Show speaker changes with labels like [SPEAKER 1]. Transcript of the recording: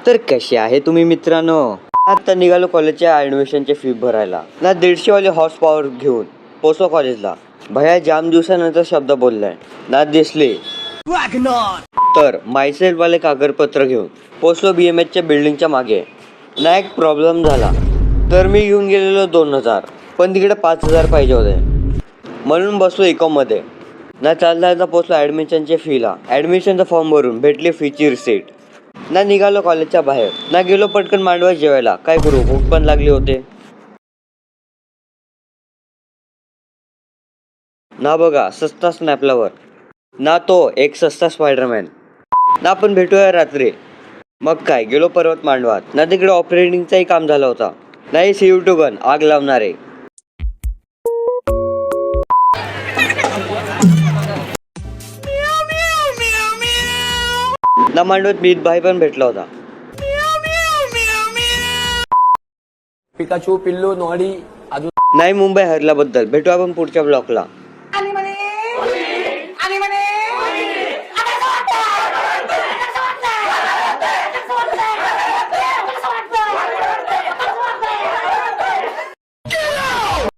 [SPEAKER 1] तर कसे आहे तुम्ही मित्रांनो? आता निघालो कॉलेजच्या ॲडमिशनची फी भरायला ना 150 वाले हॉर्स पॉवर घेऊन पोचलो कॉलेजला. भया जाम दिवसानंतर शब्द बोललाय ना दिसले तर मायसेल्फ वाले कागदपत्र घेऊन पोचलो BMH च्या बिल्डिंगच्या मागे. ना एक प्रॉब्लेम झाला तर मी घेऊन गेलेलो 2000 पण तिकडे 5000 पाहिजे होते म्हणून बसलो इकॉममध्ये. ना चालता पोचलो ॲडमिशनच्या फीला. ॲडमिशनचा फॉर्म भरून भेटली फीची रिसीट. ना निघालो कॉलेजच्या बाहेर. ना गेलो पटकन मांडवात जेवायला. काय करू भूक पण लागली होते. ना बघा सस्ता स्नॅपलावर ना तो एक सस्ता स्पायडरमॅन. ना आपण भेटूया रात्री. मग काय गेलो पर्वत मांडवात. ना तिकडे ऑपरेटिंगचाही काम झाला होता. नाही CO2 गन आग लावणारे. ना मांडवात मीत भाई पण भेटला होता.
[SPEAKER 2] पिकाचू पिल्लू नॉडी
[SPEAKER 1] नाही मुंबई हरल्याबद्दल भेटू आपण पुढच्या ब्लॉकला.
[SPEAKER 3] आणि म्हणे